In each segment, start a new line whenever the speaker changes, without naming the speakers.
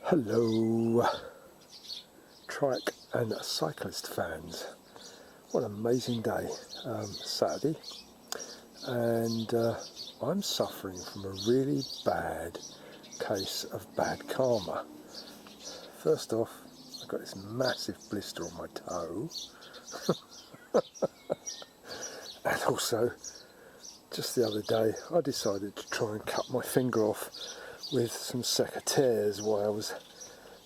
Hello, TRIKE and cyclist fans. What an amazing day, Saturday, and I'm suffering from a really bad case of bad karma. First off, I've got this massive blister on my toe, and also, just the other day, I decided to try and cut my finger off with some secateurs while I was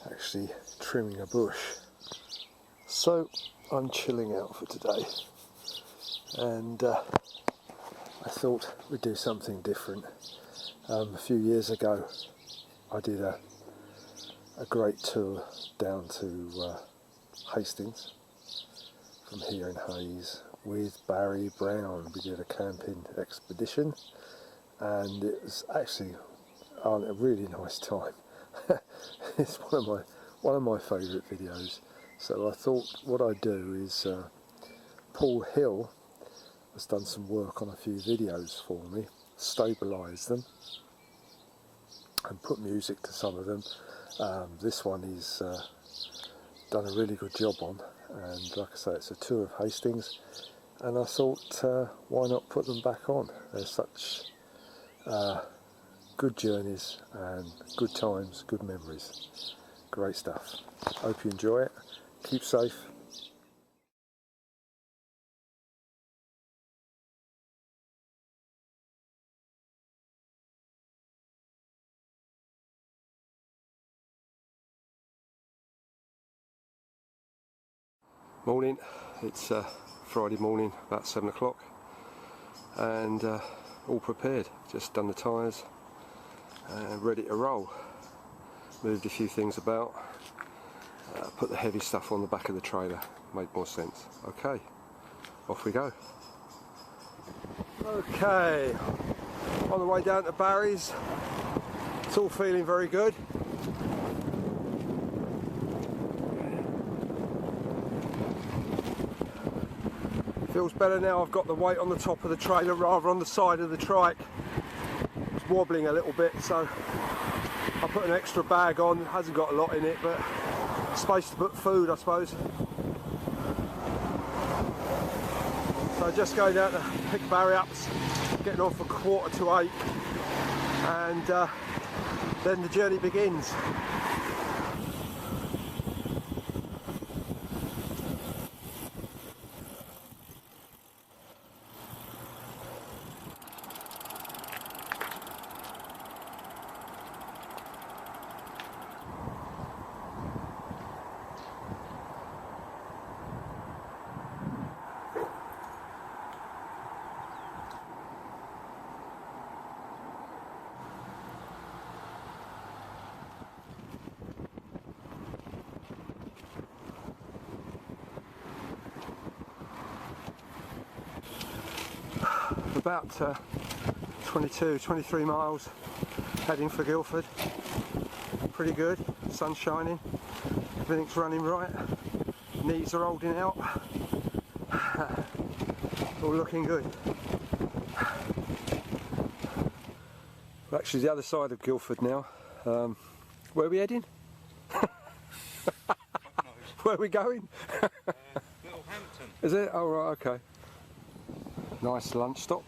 actually trimming a bush. So I'm chilling out for today, and I thought we'd do something different. A few years ago I did a great tour down to Hastings from here in Hayes with Barry Brown. We did a camping expedition and it was actually a really nice time. It's one of my favourite videos. So I thought what I'd do is Paul Hill has done some work on a few videos for me, stabilised them and put music to some of them. This one he's done a really good job on, and like I say, it's a tour of Hastings, and I thought why not put them back on. They're such good journeys and good times, good memories. Great stuff. Hope you enjoy it. Keep safe. Morning. It's Friday morning, about 7 o'clock, and all prepared. Just done the tyres and ready to roll. Moved a few things about, put the heavy stuff on the back of the trailer, made more sense. Okay, off we go. Okay, on the way down to Barry's. It's all feeling very good. Feels better now. I've got the weight on the top of the trailer rather on the side of the trike. It's wobbling a little bit, so I put an extra bag on. It hasn't got a lot in it, but space to put food, I suppose. So just going down to pick Barry up, getting on for 7:45, and then the journey begins. About 23 miles heading for Guildford. Pretty good, sun's shining, everything's running right, knees are holding out, all looking good. We're actually the other side of Guildford now. Where are we heading? Where are we going?
Little Hampton.
Is it? Oh right, okay. Nice lunch stop.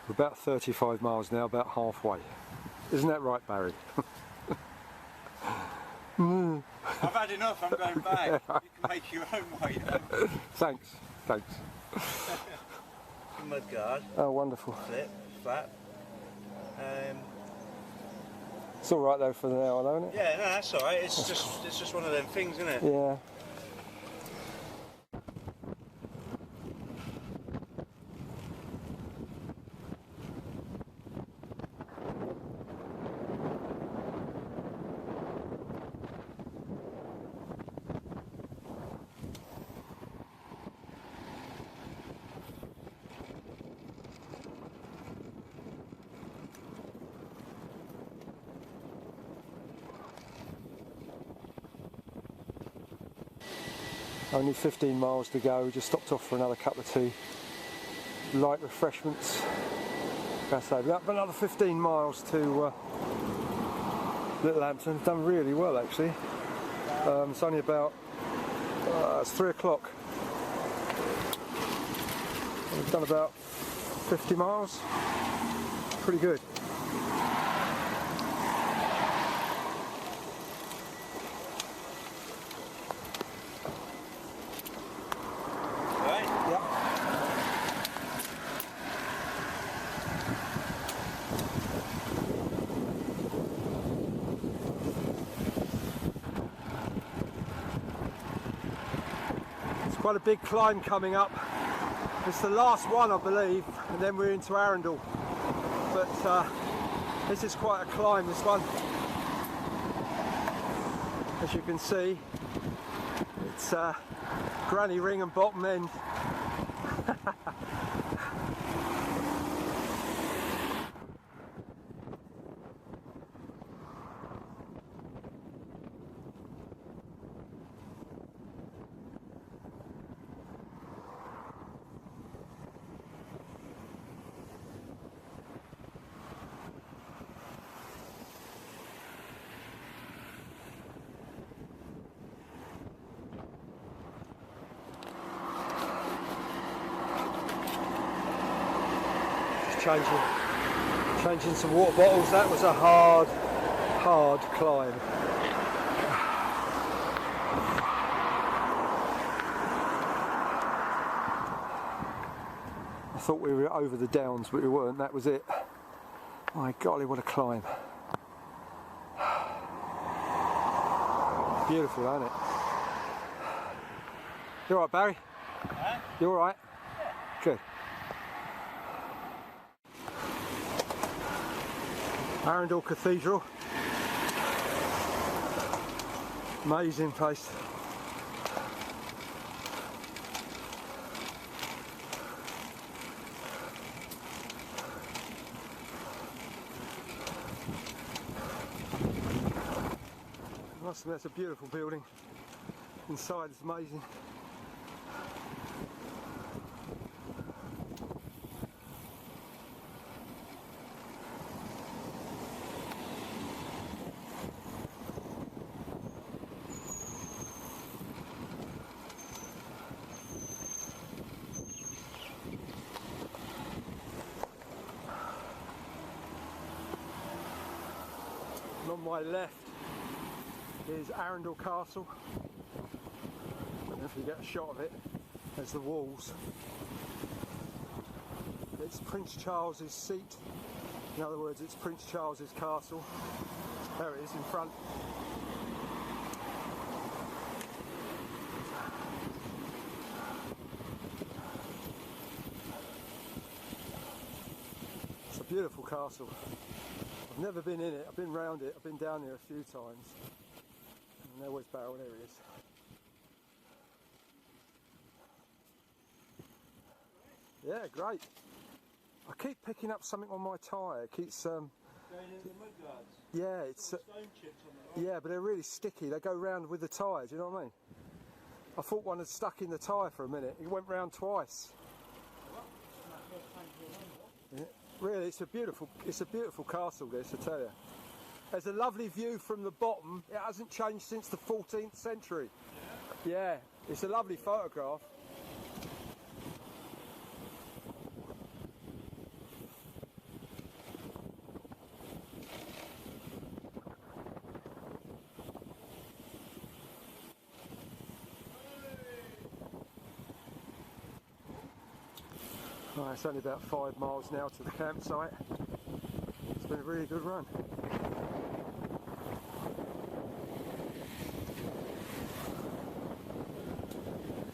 We're about 35 miles now, about halfway. Isn't that right, Barry?
I've had enough, I'm going back. You can make your own way now.
Thanks, thanks.
Mudguard.
Oh, wonderful.
Flip, flat.
It's all right though for now, though, isn't it?
Yeah, no, that's all right. It's just one of them things, isn't it?
Yeah. Only 15 miles to go. Just stopped off for another cup of tea, light refreshments. Like I say, we've got another 15 miles to Little Hampton. Done really well actually. It's only about it's 3 o'clock. We've done about 50 miles. Pretty good. Quite a big climb coming up. It's the last one, I believe, and then we're into Ardingly. But this is quite a climb, this one. As you can see, it's granny ring and bottom end. Changing some water bottles. That was a hard climb. I thought we were over the downs, but we weren't. That was it. My golly, what a climb. Beautiful, isn't it? You alright, Barry?
Huh?
You alright?
Yeah.
Good. Ardingly Cathedral. Amazing place. That's a beautiful building. Inside it's amazing. And on my left is Ardingly Castle. I don't know if you get a shot of it. There's the walls. It's Prince Charles's seat. In other words, it's Prince Charles's castle. There it is in front. It's a beautiful castle. I've never been in it. I've been round it. I've been down there a few times. And there was Barrel, there he is. Yeah, great. I keep picking up something on my tyre. It keeps
Going into the mud guards.
yeah, it's
Stone chips on the
yeah, but they're really sticky. They go round with the tyre. Do you know what I mean? I thought one had stuck in the tyre for a minute. It went round twice. Yeah. Really, it's a beautiful castle. This, I tell you. There's a lovely view from the bottom. It hasn't changed since the 14th century. Yeah, it's a lovely photograph. Right, it's only about 5 miles now to the campsite. It's been a really good run.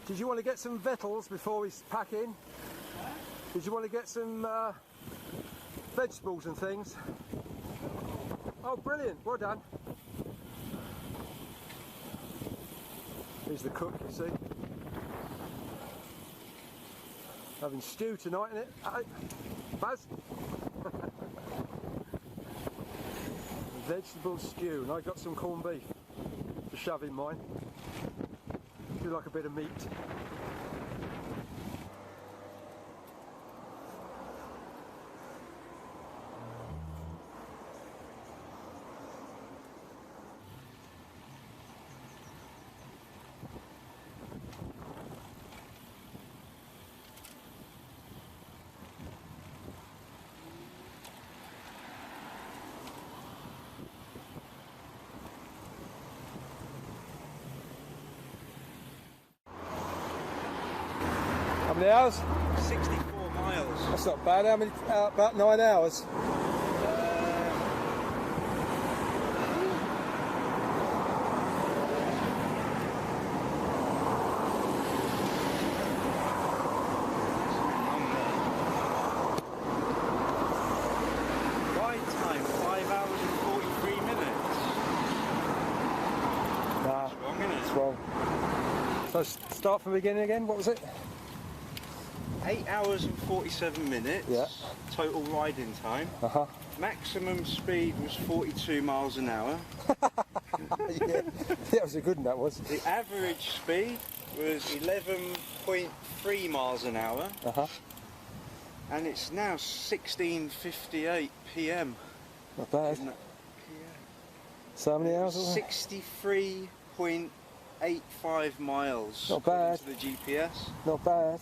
Did you want to get some Vettels before we pack in? Did you want to get some vegetables and things? Oh, brilliant, well done. Here's the cook, you see. Having stew tonight, isn't it? Buzz? Vegetable stew, and I got some corned beef to shove in mine. Do like a bit of meat. How many hours?
64 miles.
That's not bad. How many? About 9 hours.
Ride time 5 hours and 43 minutes.
Nah,
It's wrong, isn't it?
it's wrong. So start from the beginning again. What was it?
8 hours and 47 minutes.
Yeah.
Total riding time. Maximum speed was 42 miles an hour.
Yeah, that was a good one. That was.
The average speed was 11.3 miles an hour. And it's now 16:58 p.m.
Not bad. So how many hours?
63.85 miles.
Not bad.
To the GPS.
Not bad.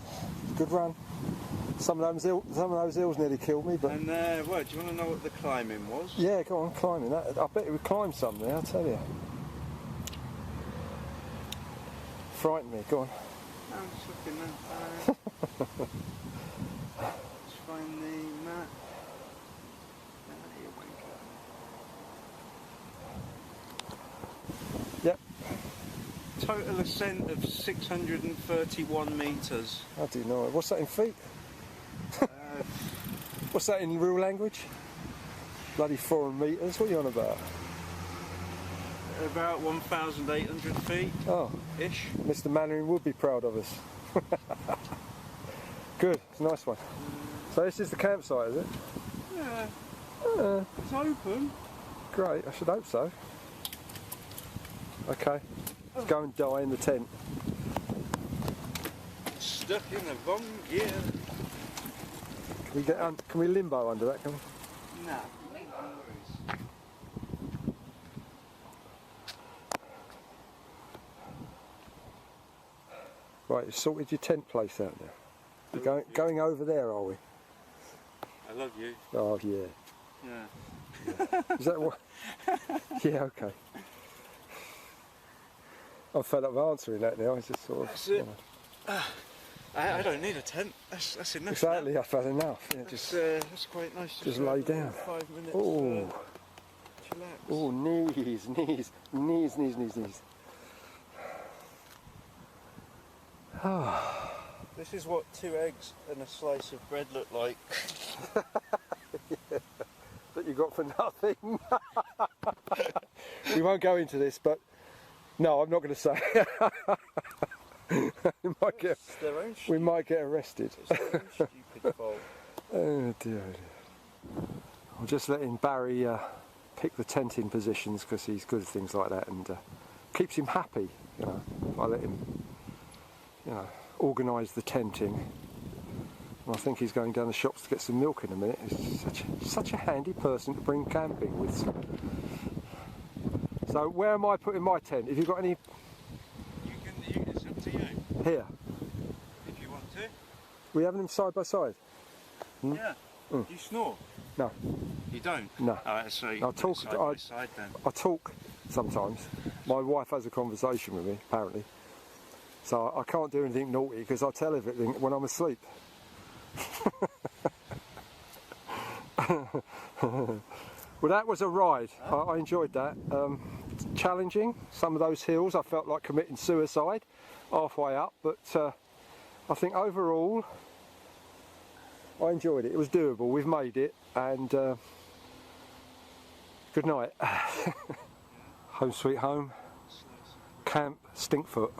Good run. Some of those hills nearly killed me, but
And well, do you want to know what the climbing was?
yeah, go on climbing. I bet you would climb some there. I'll tell you. Frightened me. Go on.
No, I'm just looking at let's find the map. Here we go.
Yep.
Total ascent of 631 metres.
I do know it. What's that in feet? What's that in real language? Bloody 4 metres. What are you on about?
About 1,800 feet.
Oh,
ish.
Mr. Mannering would be proud of us. Good. It's a nice one. So this is the campsite, is it?
Yeah. It's open.
Great. I should hope so. Okay. Let's go and die in the tent.
Stuck in the wrong gear.
Can we limbo under that? Can we?
Nah.
Right, you've sorted your tent place out now. We're going over there, are we?
I love you.
Oh yeah.
Yeah.
Is that what? Yeah, okay. I'm fed up of answering that now. It's just sort of.
That's it. I don't need a tent. That's enough.
Exactly, I've had enough. Yeah,
That's quite nice.
just lay down.
5 minutes.
Oh.
Chillax.
Oh, knees.
This is what 2 eggs and a slice of bread look like.
Yeah, that you got for nothing. We won't go into this, but no, I'm not going to say. We might get arrested.
It's their own stupid fault.
Oh dear. I'm just letting Barry pick the tenting positions because he's good at things like that, and keeps him happy. You know, I let him, organise the tenting. And I think he's going down the shops to get some milk in a minute. He's such a handy person to bring camping with. So where am I putting my tent? Have you got any?
It's up to you.
Here.
If you want to.
We having them side by side?
Yeah. Do you snore?
No.
You don't?
No.
Alright, so you
I'll
put it
talk.
side by side then.
I talk sometimes. My wife has a conversation with me, apparently. So I can't do anything naughty because I tell everything when I'm asleep. Well, that was a ride. I enjoyed that. Challenging. Some of those hills I felt like committing suicide halfway up, but I think overall I enjoyed it. It was doable. We've made it, and good night. Home sweet home. Camp Stinkfoot.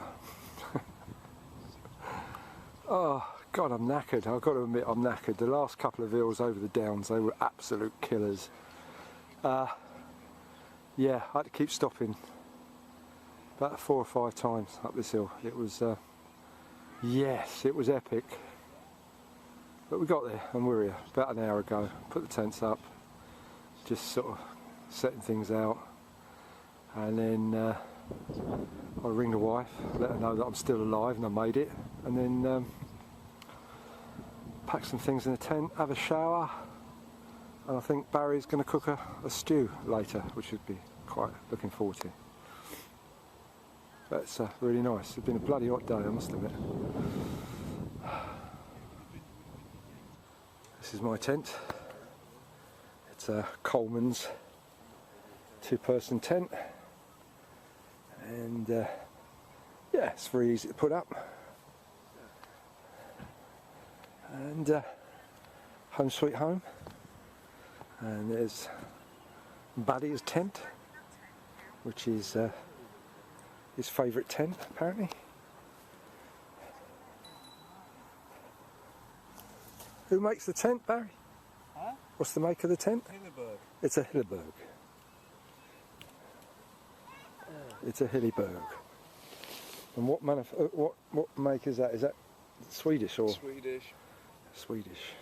Oh God, I'm knackered. I've got to admit I'm knackered. The last couple of hills over the downs, they were absolute killers. Yeah, I had to keep stopping. about 4 or 5 times up this hill. It was, yes, it was epic. But we got there and we were here about an hour ago. Put the tents up, just sort of setting things out. And then I'll ring the wife, let her know that I'm still alive and I made it. And then pack some things in the tent, have a shower. And I think Barry's going to cook a stew later, which should be quite looking forward to. That's really nice. It's been a bloody hot day, I must admit. This is my tent. It's a Coleman's 2-person tent. And yeah, it's very easy to put up. And home sweet home. And there's Buddy's tent, which is his favourite tent apparently. Who makes the tent, Barry?
Huh?
What's the make of the tent?
Hilleberg.
It's a Hilleberg. It's a Hilleberg. And what make is that? Is that Swedish or?
Swedish.
Swedish.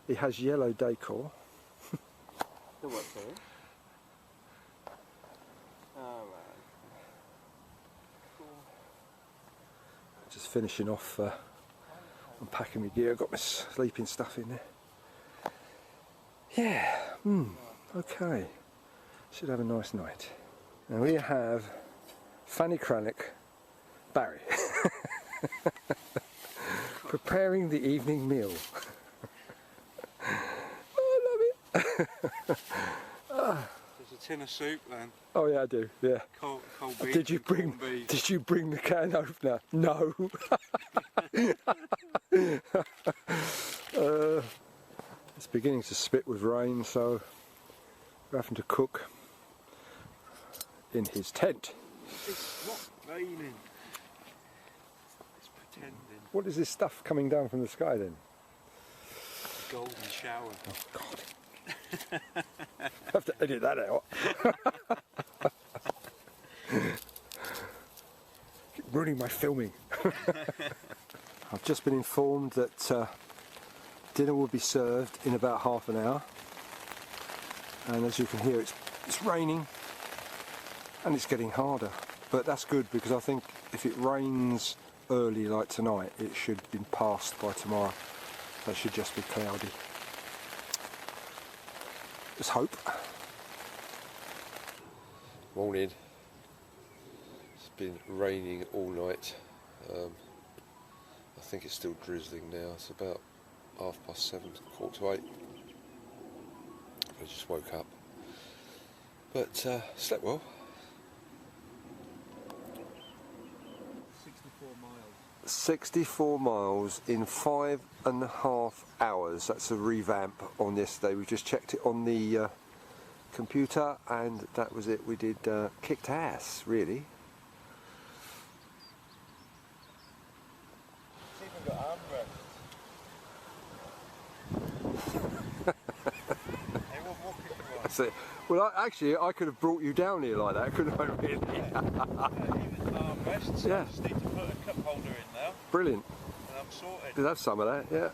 It has yellow decor.
The what, sorry? Oh, right. Cool.
Just finishing off, unpacking my gear. I've got my sleeping stuff in there. Yeah, okay. Should have a nice night. And we have Fanny Cranick, Barry, preparing the evening meal.
There's a tin of soup then.
Oh yeah, I do. Yeah.
Cold beef.
Did you bring the can opener? No. It's beginning to spit with rain, so we're having to cook in his tent.
It's not raining. It's pretending.
What is this stuff coming down from the sky then?
Golden shower.
Oh God. I have to edit that out. Keep ruining my filming. I've just been informed that dinner will be served in about half an hour. And as you can hear, it's raining and it's getting harder. But that's good because I think if it rains early like tonight, it should have been passed by tomorrow. So it should just be cloudy. Just hope.
Morning. It's been raining all night. I think it's still drizzling now. It's about 7:30, 7:45. I just woke up. But slept well. 64 miles in 5.5 hours. That's a revamp on yesterday. We just checked it on the computer and that was it. We did kicked ass, really.
It's even got armrests. Hey, what walk if you want?
That's it. Well, actually, I could have brought you down here like that, couldn't I, really?
Yeah, even armrests.
Yeah.
I just need to put a cup holder in now.
Brilliant.
And I'm sorted.
Did have some of that, yeah.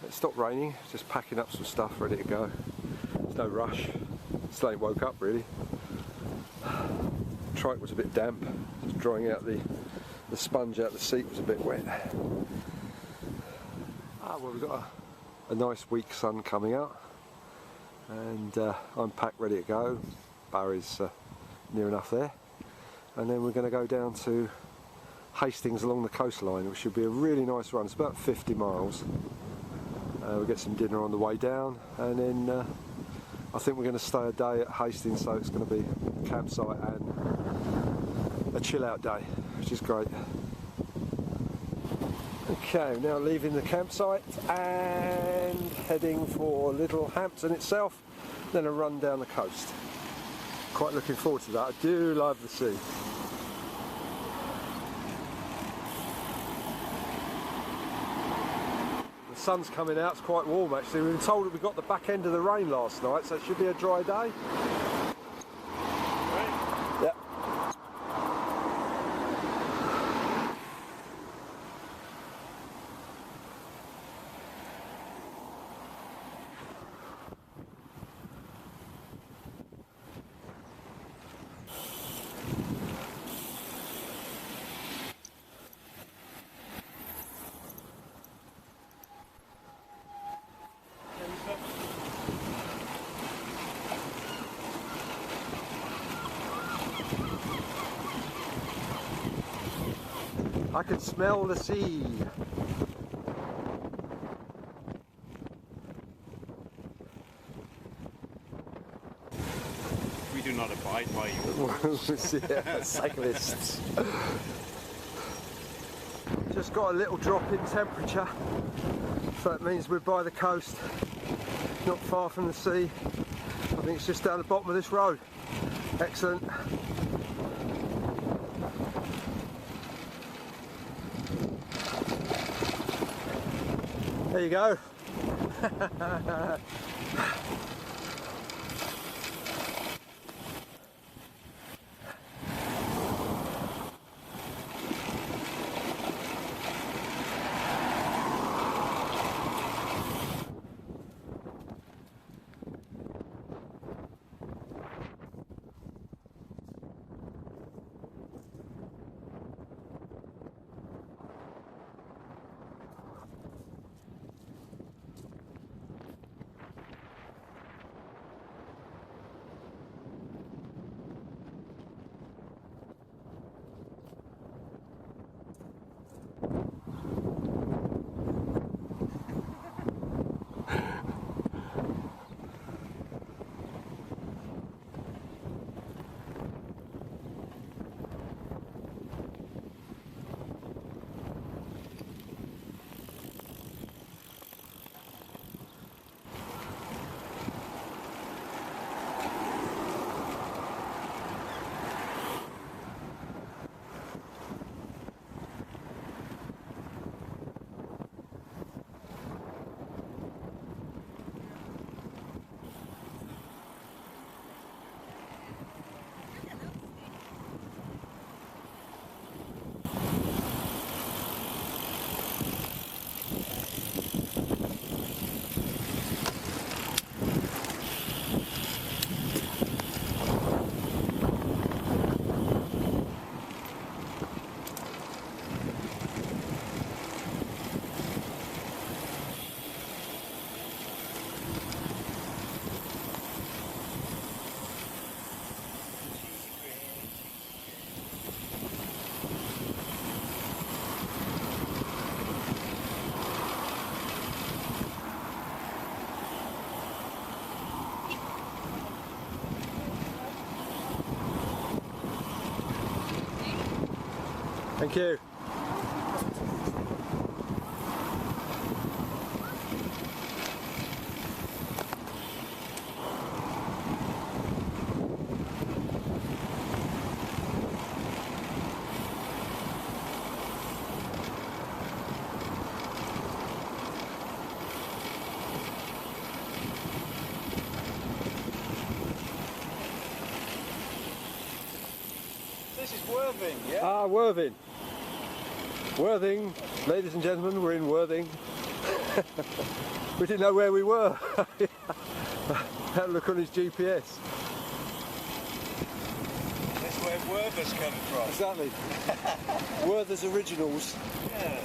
It stopped raining, just packing up some stuff ready to go. There's no rush. Still ain't woke up really. Trike was a bit damp, just drying out the sponge out the seat was a bit wet. Ah, well, we've got a nice weak sun coming out, and I'm packed ready to go. Barry's near enough there, and then we're going to go down to Hastings along the coastline, which should be a really nice run. It's about 50 miles. We'll get some dinner on the way down, and then I think we're going to stay a day at Hastings, so it's going to be a campsite and a chill out day, which is great. Okay, now leaving the campsite and heading for Little Hampton itself, then a run down the coast. Quite looking forward to that. I do love the sea. The sun's coming out, it's quite warm actually. We've been told that we got the back end of the rain last night, so it should be a dry day.
Rain
I can smell the sea.
We do not abide by you.
Cyclists. Just got a little drop in temperature, so that means we're by the coast, not far from the sea. I think it's just down the bottom of this road. Excellent. There you go. Thank you.
This is Worthing, yeah?
Ah, Worthing. Worthing, ladies and gentlemen, we're in Worthing. We didn't know where we were. Had a look on his GPS.
That's where Werther's come from.
Exactly. Werther's Originals.
Yeah.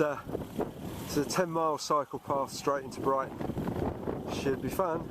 it's a 10-mile cycle path straight into Brighton. Should be fun.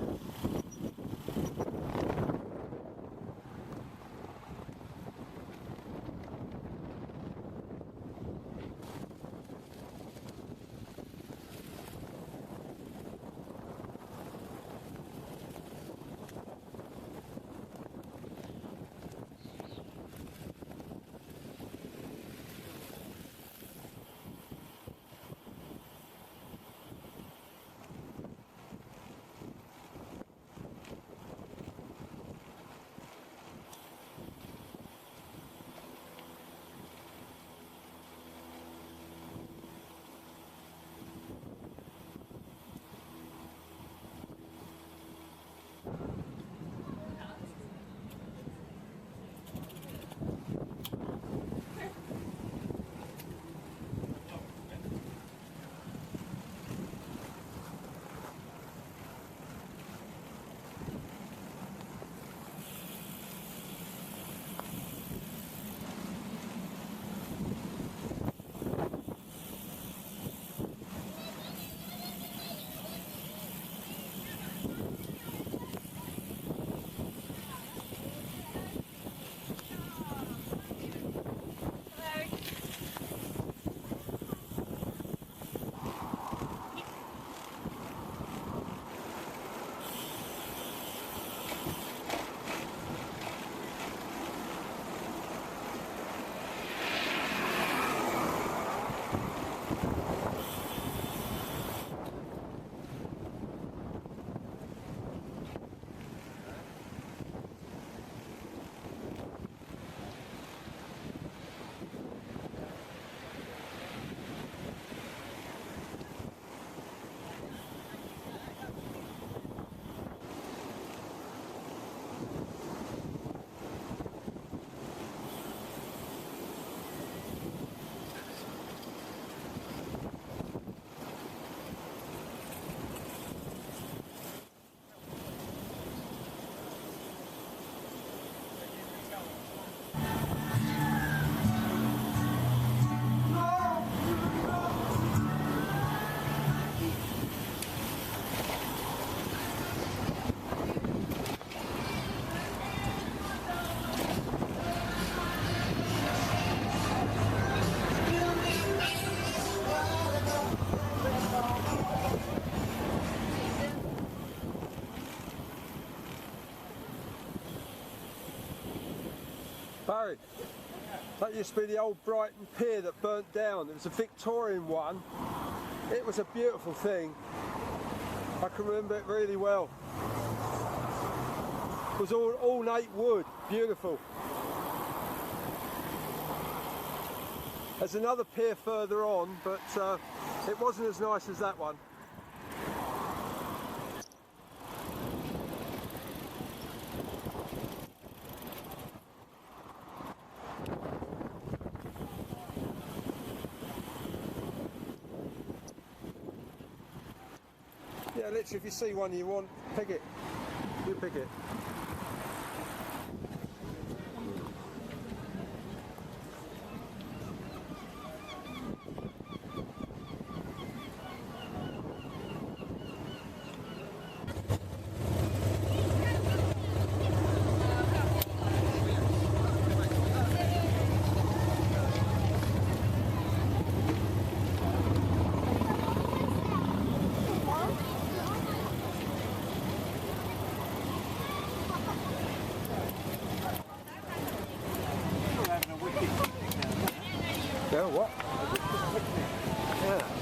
Barry, that used to be the old Brighton pier that burnt down. It was a Victorian one. It was a beautiful thing. I can remember it really well. It was all ornate wood, beautiful. There's another pier further on, but it wasn't as nice as that one. Yeah, literally, if you see one you want, pick it. You pick it. Yeah, what? Yeah.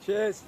Cheers.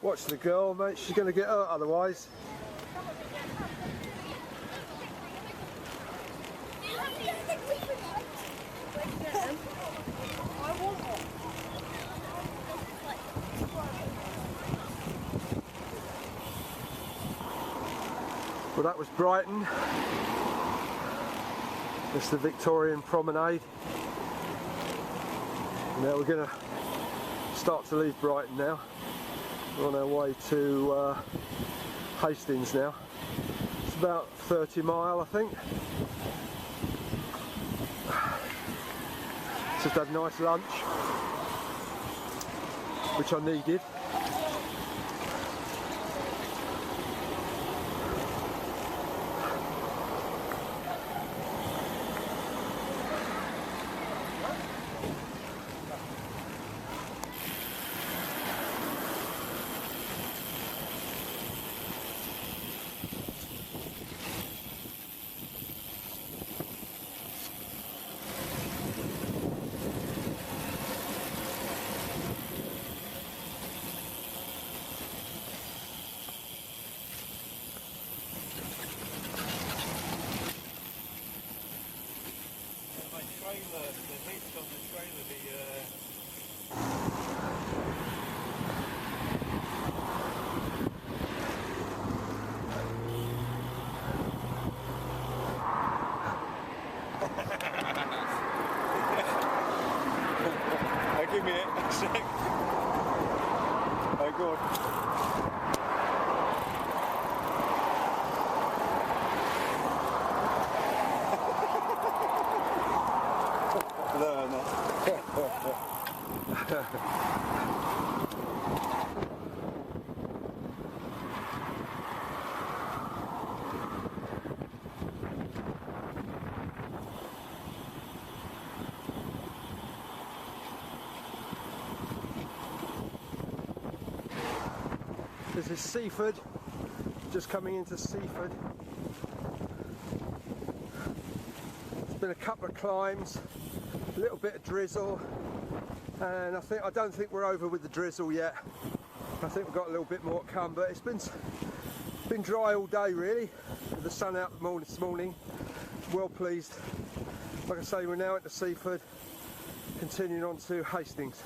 Watch the girl, mate, she's going to get hurt otherwise. Well, that was Brighton. It's the Victorian Promenade. Now we're going to start to leave Brighton now. We're on our way to Hastings now. It's about 30 mile, I think. Just had a nice lunch, which I needed.
Give me it a sec. Oh, go on.
This is Seaford, just coming into Seaford. It's been a couple of climbs, a little bit of drizzle, and I don't think we're over with the drizzle yet. I think we've got a little bit more to come, but it's been dry all day really, with the sun out this morning. Well pleased. Like I say, we're now into Seaford, continuing on to Hastings.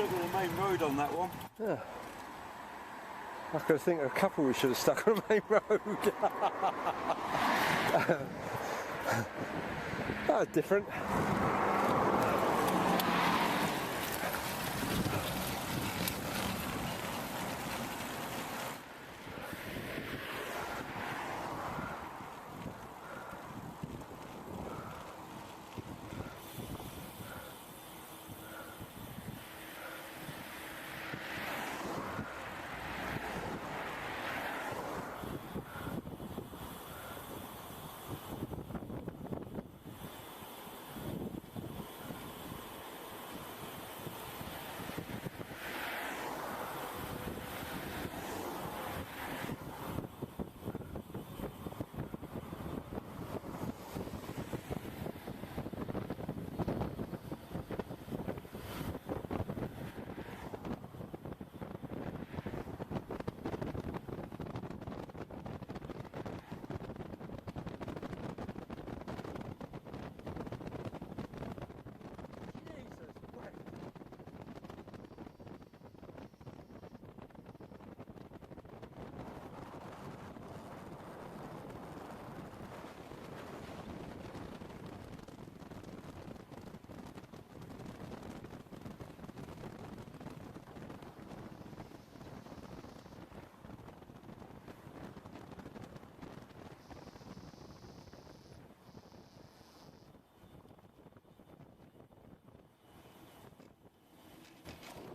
stuck on the main road on that one.
Yeah. I could think of a couple we should have stuck on the main road. That was different.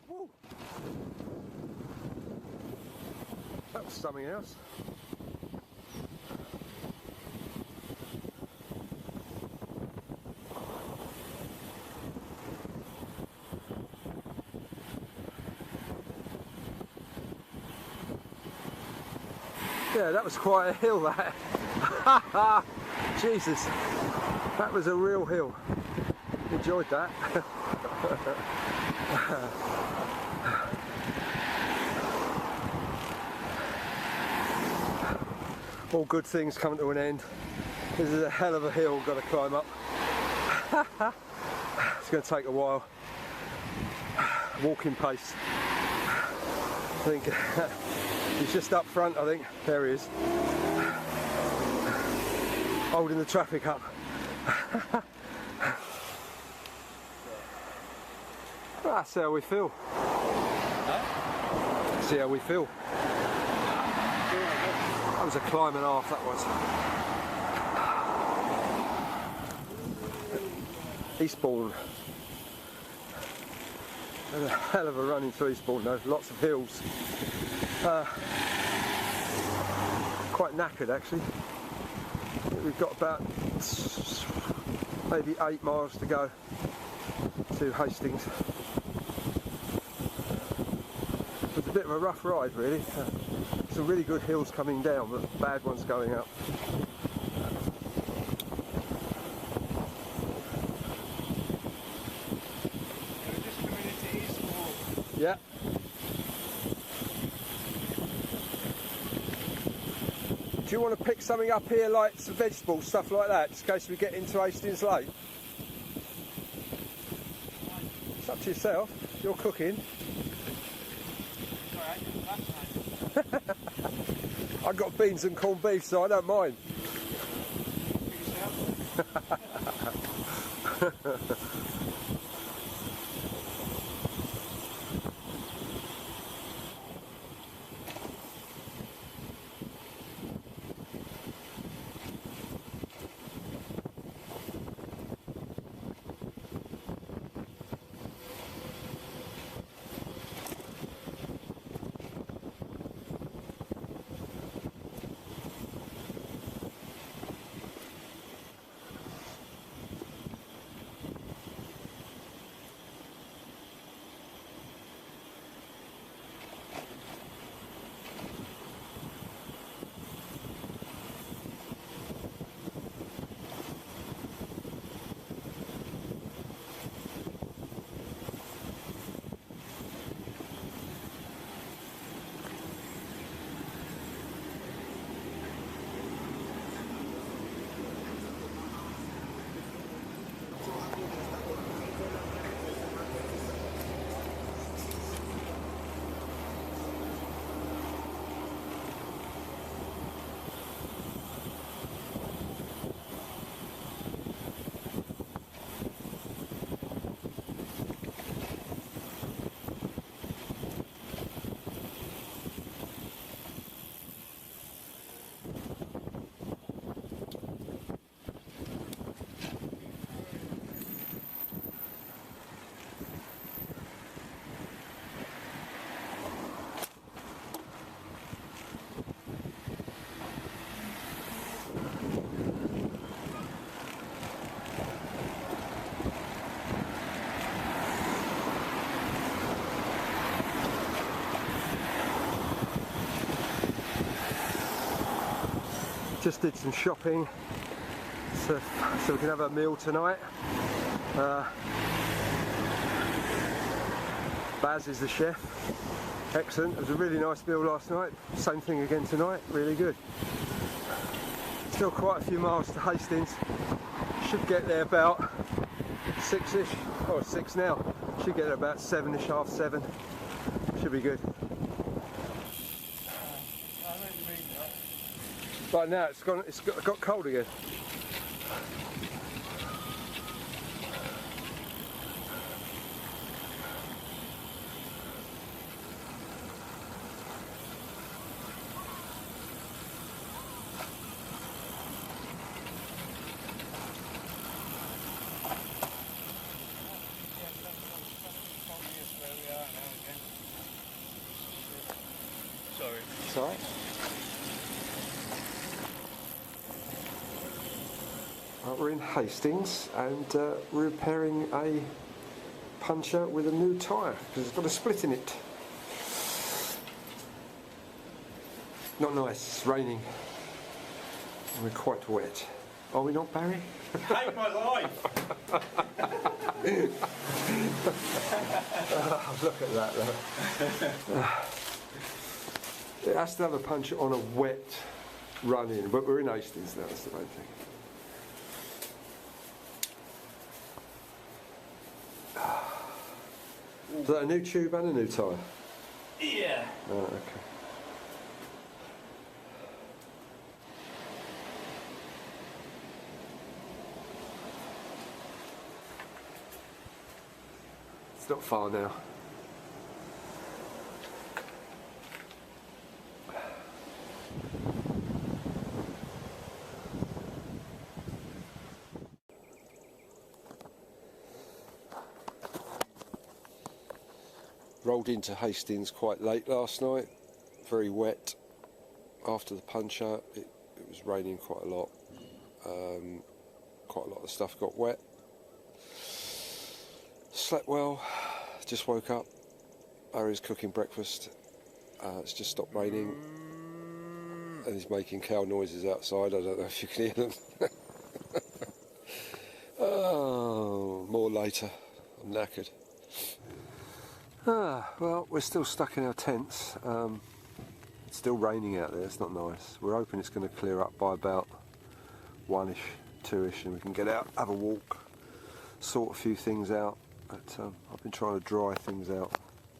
Woo. That was something else. Yeah, that was quite a hill, that. Jesus, that was a real hill. Enjoyed that. All good things come to an end. This is a hell of a hill, got to climb up. It's going to take a while. Walking pace. I think he's just up front, I think. There he is. Holding the traffic up. That's how we feel. Huh? See how we feel. That was a climb and a half, that was. Eastbourne. Had a hell of a run into Eastbourne though, lots of hills. Quite knackered actually. We've got about maybe 8 miles to go to Hastings. It was a bit of a rough ride really. Some really good hills coming down, but bad ones going up.
We're just coming into Eastbourne.
Yeah. Do you want to pick something up here, like some vegetables, stuff like that, just in case we get into Hastings late? It's up to yourself. You're cooking. I've got beans and corned beef, so I don't mind. just did some shopping so we can have a meal tonight. Baz is the chef. Excellent. It was a really nice meal last night. Same thing again tonight. Really good. Still quite a few miles to Hastings. Should get there about 6ish, or 6 now. Should get there about 7ish, half 7. Should be good. Right now it's got cold again.
Sorry.
It's alright. We're in Hastings and we're repairing a puncher with a new tyre because it's got a split in it. Not nice, it's raining and we're quite wet. Are we not, Barry?
Hate my life!
Oh, look at that though. It has to have a puncher on a wet run in, but we're in Hastings now, that's the main thing. Is that a new tube and a new tyre?
Yeah.
Oh, okay. It's not far now. Rolled into Hastings quite late last night, very wet. After the puncher, it was raining quite a lot. Quite a lot of stuff got wet. Slept well, just woke up. Barry's cooking breakfast. It's just stopped raining. And he's making cow noises outside. I don't know if you can hear them. Oh, more later. I'm knackered. Well, we're still stuck in our tents. It's still raining out there, it's not nice. We're hoping it's going to clear up by about 1ish, 2ish, and we can get out, have a walk, sort a few things out. But I've been trying to dry things out,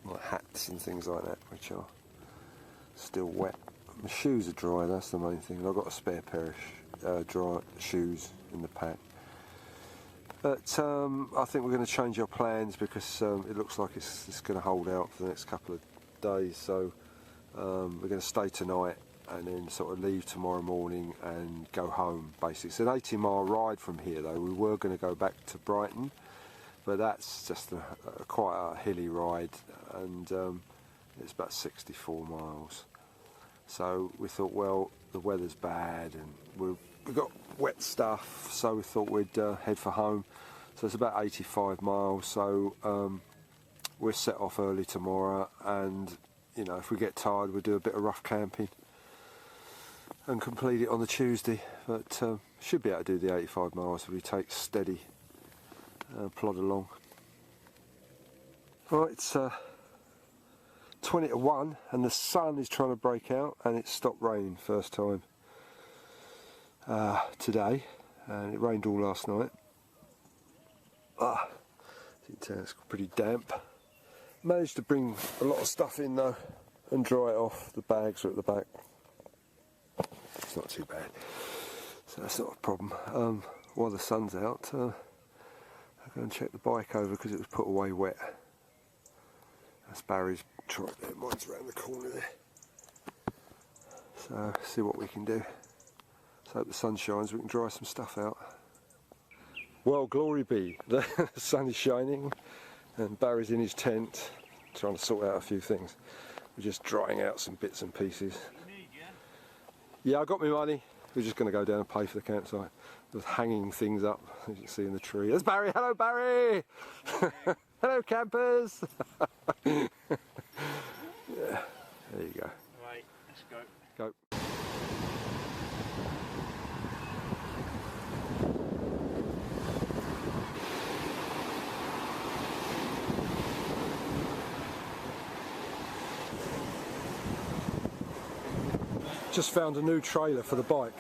like hats and things like that, which are still wet. My shoes are dry, that's the main thing. And I've got a spare pair of dry shoes in the pack. But I think we're going to change our plans because it looks like it's going to hold out for the next couple of days. So we're going to stay tonight and then sort of leave tomorrow morning and go home, basically. It's an 80-mile ride from here, though. We were going to go back to Brighton, but that's just quite a hilly ride, and it's about 64 miles. So we thought, well, the weather's bad and we've got wet stuff, so we thought we'd head for home. So it's about 85 miles, so we'll set off early tomorrow, and you know, if we get tired we'll do a bit of rough camping and complete it on the Tuesday. But should be able to do the 85 miles if we take steady, plod along. Right, it's 20 to 1 and the sun is trying to break out, and it's stopped raining first time today, and it rained all last night. It's pretty damp. Managed to bring a lot of stuff in though and dry it off. The bags are at the back. It's not too bad, so that's not a problem. While the sun's out, I'll go and check the bike over because it was put away wet. That's Barry's truck there, mine's around the corner there. So see what we can do. So hope the sun shines, we can dry some stuff out. Well, glory be, the sun is shining and Barry's in his tent trying to sort out a few things. We're just drying out some bits and pieces. Yeah, I got my money. We're just going to go down and pay for the campsite. Just hanging things up, as you can see in the tree. There's Barry! Hello, Barry! Hello, campers! Yeah, there you go.
Right, let's go.
Go. Just found a new trailer for the bike.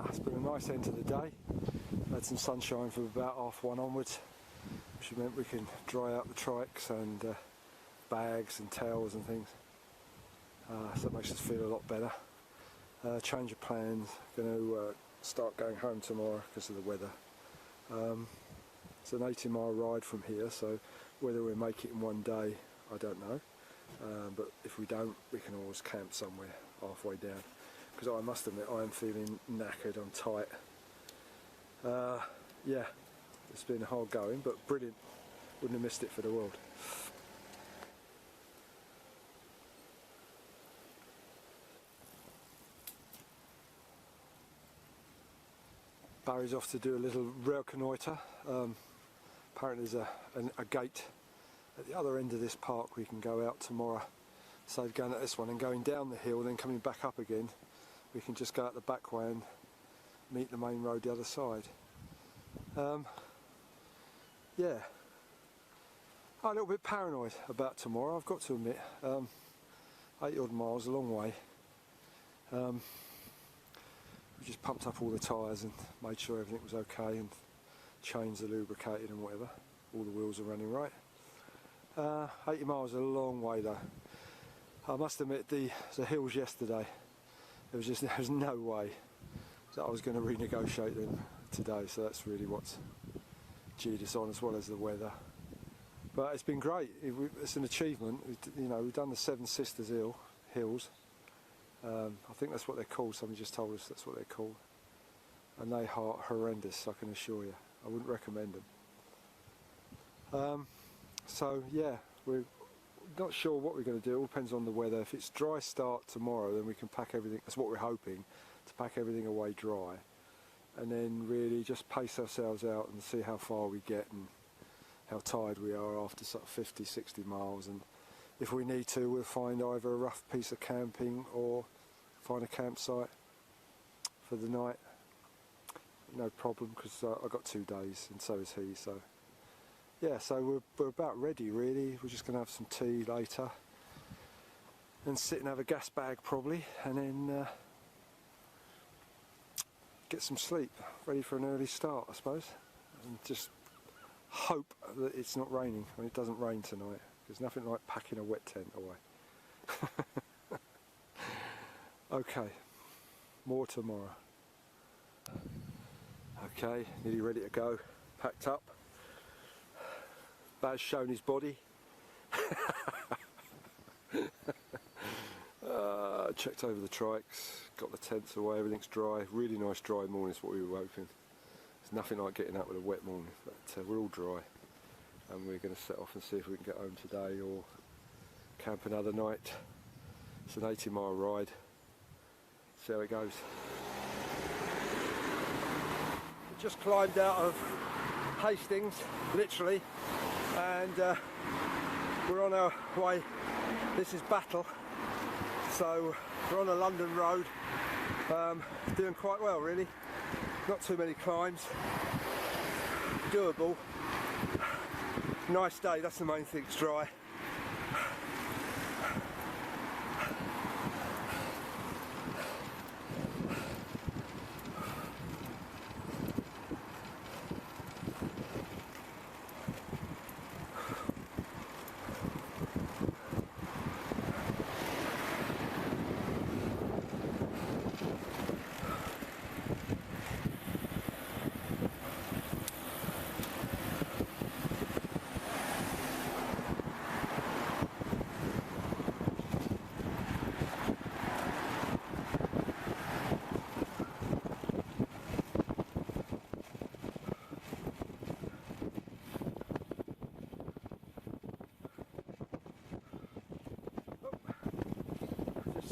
It's been a nice end to the day. Had some sunshine from about 1:30 onwards, which meant we can dry out the trikes and bags and towels and things. So it makes us feel a lot better. Change of plans. Going to start going home tomorrow because of the weather. It's an 80-mile ride from here, so whether we make it in one day, I don't know. But if we don't, we can always camp somewhere halfway down. Because I must admit, I am feeling knackered, I'm tight. Yeah, it's been hard going, but brilliant. Wouldn't have missed it for the world. Barry's off to do a little reconnoitre. Apparently there's a gate at the other end of this park we can go out tomorrow. So going at this one and going down the hill and then coming back up again, we can just go out the back way and meet the main road the other side. Yeah, I'm a little bit paranoid about tomorrow, I've got to admit. 80 odd miles, a long way. We just pumped up all the tyres and made sure everything was okay and changed the lubricated and whatever. All the wheels are running right. 80 miles is a long way though. I must admit, the hills yesterday, there was no way that I was going to renegotiate them today, so that's really what's G'd us on, as well as the weather. But it's been great. It's an achievement. We've done the Seven Sisters Hills. I think that's what they're called. Somebody just told us that's what they're called, and they are horrendous, I can assure you. I wouldn't recommend them. So yeah, we're not sure what we're going to do. It all depends on the weather. If it's dry start tomorrow, then we can pack everything. That's what we're hoping, to pack everything away dry, and then really just pace ourselves out and see how far we get and how tired we are after sort of 50, 60 miles. And if we need to, we'll find either a rough piece of camping or find a campsite for the night. No problem, because I've got 2 days and so is he. So yeah, so we're about ready really. We're just going to have some tea later and sit and have a gas bag probably, and then get some sleep, ready for an early start I suppose, and just hope that it's not raining. I mean, it doesn't rain tonight. There's nothing like packing a wet tent away. Okay, more tomorrow. Okay, nearly ready to go, packed up. Baz shown his body. Checked over the trikes, got the tents away, everything's dry. Really nice dry morning is what we were hoping. There's nothing like getting out with a wet morning, but we're all dry. And we're going to set off and see if we can get home today or camp another night. It's an 80-mile ride. See how it goes. We just climbed out of Hastings, literally, and we're on our way. This is Battle, so we're on a London road, doing quite well really. Not too many climbs, doable. Nice day, that's the main thing, it's dry.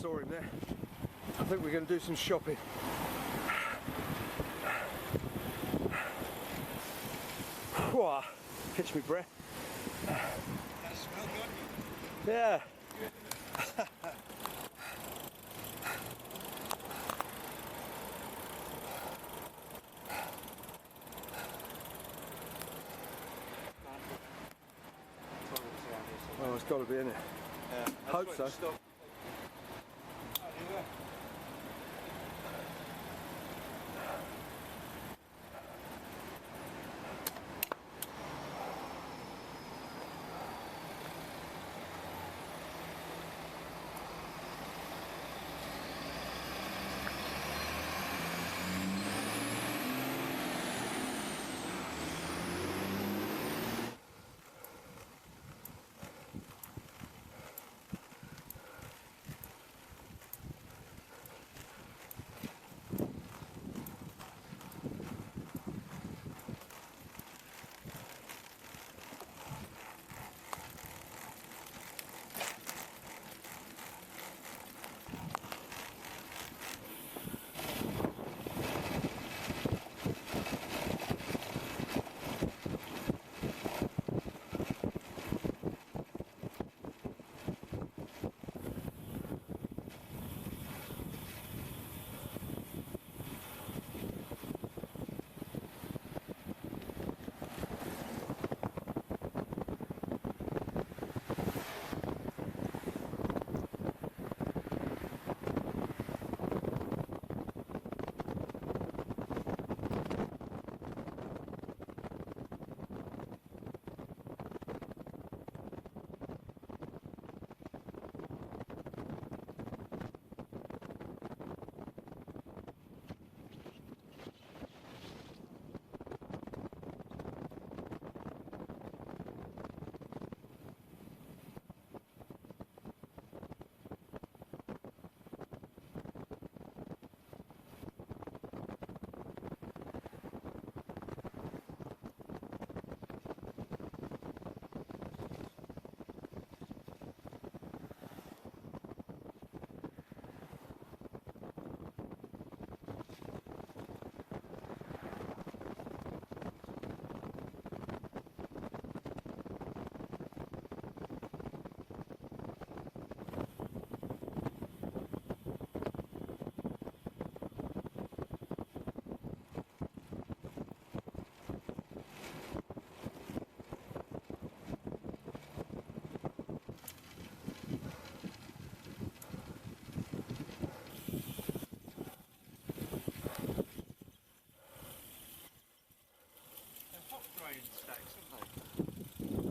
saw him there. I think we're going to do some shopping. Whoa, catch me breath.
That smell good.
Yeah. Oh, it's got to be in it.
Yeah,
Hope so.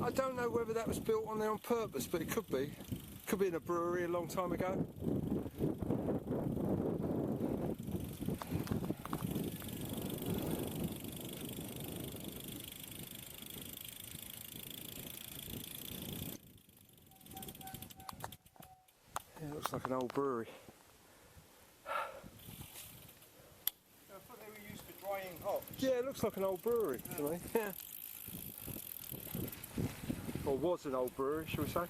I don't know whether that was built on there on purpose, but it could be. Could be in a brewery a long time ago. Yeah, it looks like an old brewery.
I thought they were used for drying hops.
Yeah, it looks like an old brewery to me. Yeah. Or was an old brewery, shall we say?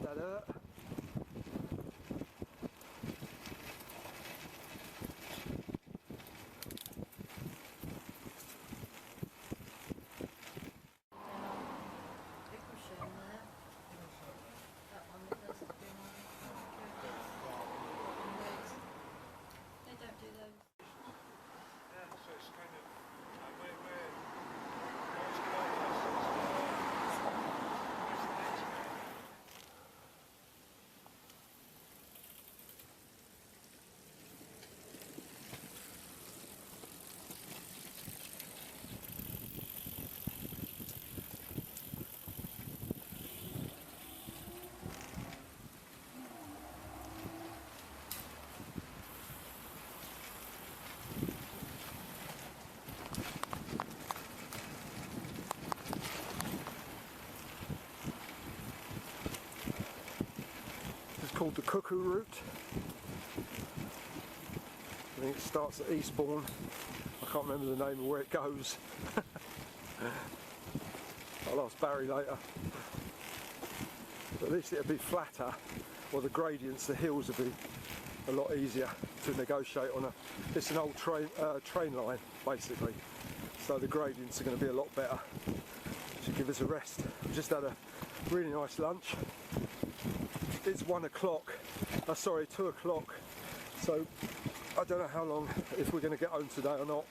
that hurt? Called the Cuckoo Route. I think it starts at Eastbourne. I can't remember the name of where it goes. I'll ask Barry later. But at least it'll be flatter, or the gradients, the hills will be a lot easier to negotiate on. It's an old train line basically, so the gradients are going to be a lot better. Should give us a rest. We've just had a really nice lunch. It's 1 o'clock, sorry, 2 o'clock, so I don't know how long, if we're going to get home today or not,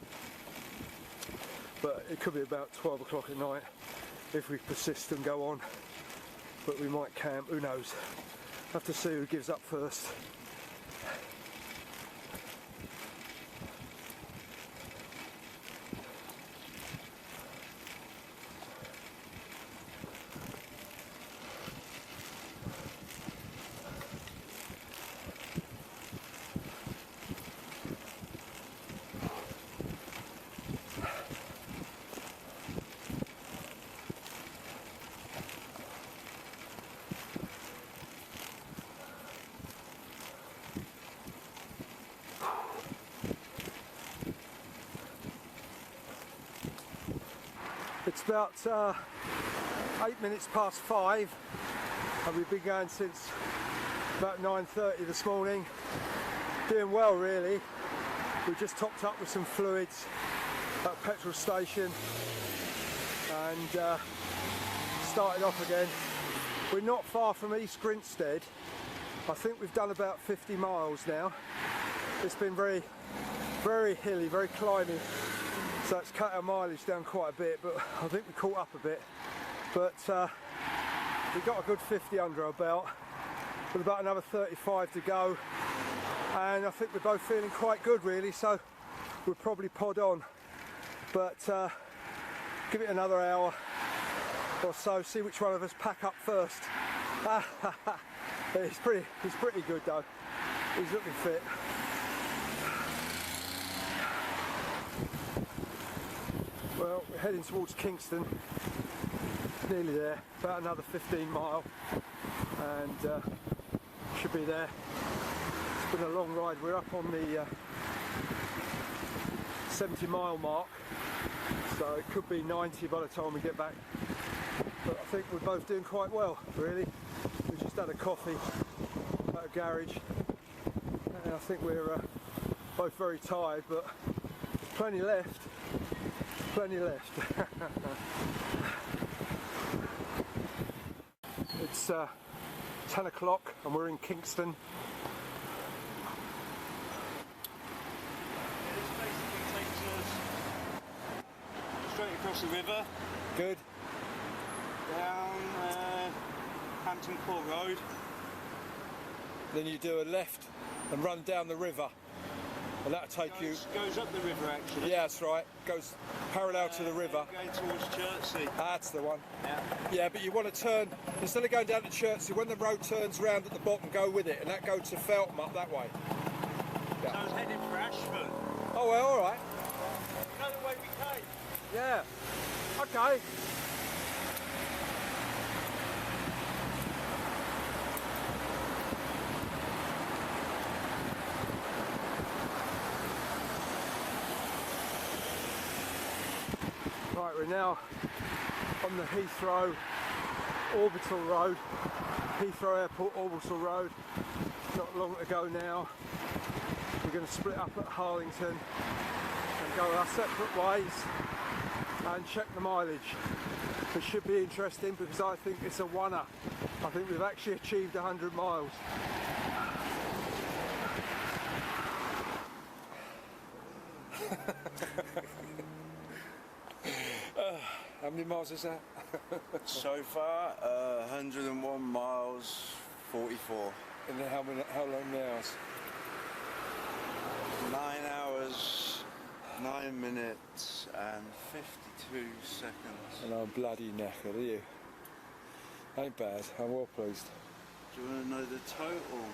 but it could be about 12 o'clock at night if we persist and go on, but we might camp, who knows. Have to see who gives up first. It's about 8 minutes past 5 and we've been going since about 9:30 this morning. Doing well really. We just topped up with some fluids at a petrol station and started off again. We're not far from East Grinstead. I think we've done about 50 miles now. It's been very hilly, very climby. So it's cut our mileage down quite a bit, but I think we caught up a bit. But we got a good 50 under our belt, with about another 35 to go. And I think we're both feeling quite good really, so we'll probably pod on. But give it another hour or so, see which one of us pack up first. He's pretty good though. He's looking fit. Well, we're heading towards Kingston, nearly there, about another 15 mile, and should be there. It's been a long ride. We're up on the 70 mile mark, so it could be 90 by the time we get back. But I think we're both doing quite well, really. We just had a coffee at a garage, and I think we're both very tired, but plenty left. Plenty left. It's 10 o'clock and we're in Kingston.
This basically takes us straight across the river.
Good.
Down Hampton Court Road.
Then you do a left and run down the river. And that'll take you...
Goes up the river actually.
Yeah, that's right. Goes parallel to the river.
Going towards Chertsey.
That's the one.
Yeah.
Yeah, but you want to turn, instead of going down to Chertsey, when the road turns round at the bottom, go with it, and that goes to Feltham up that way.
Yeah. So I was heading for Ashford.
Oh well, alright.
You know the way we came?
Yeah. Okay. Right, we're now on the Heathrow Orbital Road. Heathrow Airport, Orbital Road. Not long to go now. We're going to split up at Harlington and go our separate ways and check the mileage. It should be interesting because I think it's a oneer. I think we've actually achieved 100 miles. How many miles is that?
So far, 101 miles, 44.
And then how long now?
9 hours, 9 minutes and 52 seconds.
And I'm bloody knackered, are you? Ain't bad, I'm well pleased.
Do you want to know the total?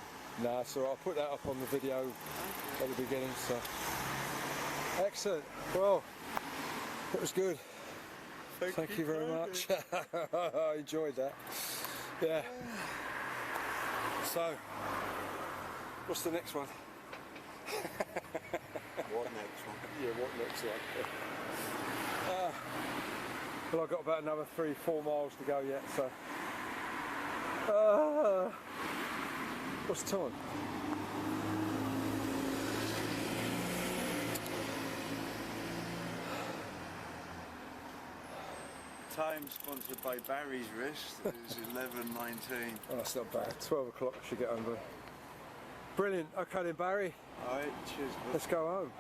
Nah, it's alright, I'll put that up on the video at the beginning, so. Excellent, well, it was good. Thank you very much. I enjoyed that. Yeah. So, what's the next one?
What next one?
Yeah, what next one? Well, I've got about another 3-4 miles to go yet, so. What's the time?
Time sponsored by Barry's Wrist is 11:19.
Oh, that's not bad. 12 o'clock I should get home. Brilliant. Okay then, Barry.
Alright, cheers. Bud.
Let's go home.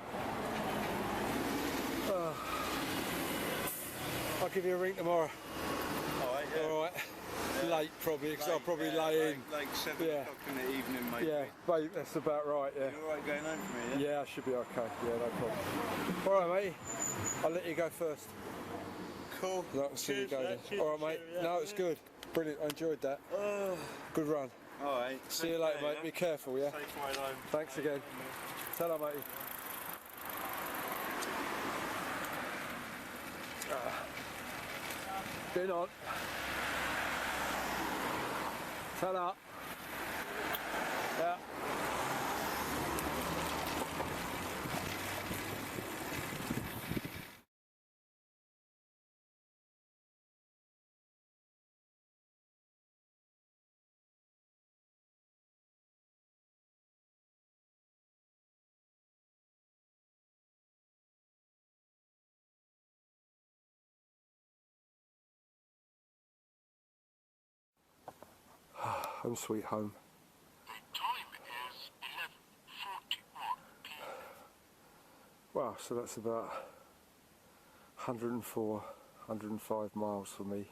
I'll give you a ring tomorrow.
Alright, yeah.
Alright. Late probably, because I'll probably lay in.
Like 7 o'clock in the evening, mate.
Yeah, mate, that's about right, yeah.
You alright going home for me, yeah?
Yeah, I should be okay. Yeah, no problem. Alright, mate. I'll let you go first.
Cool.
I can see you go then. Alright, mate. Yeah, no, it's good. Brilliant. I enjoyed that. Good run.
Alright.
See you later, mate.
Yeah?
Be careful, yeah?
Safe ride home.
Thanks again. Ta-ra, matey. Been on. Ta-ra. Yeah. Home sweet home.
The time is 11:41 p.m.
Wow, so that's about 104, 105 miles for me.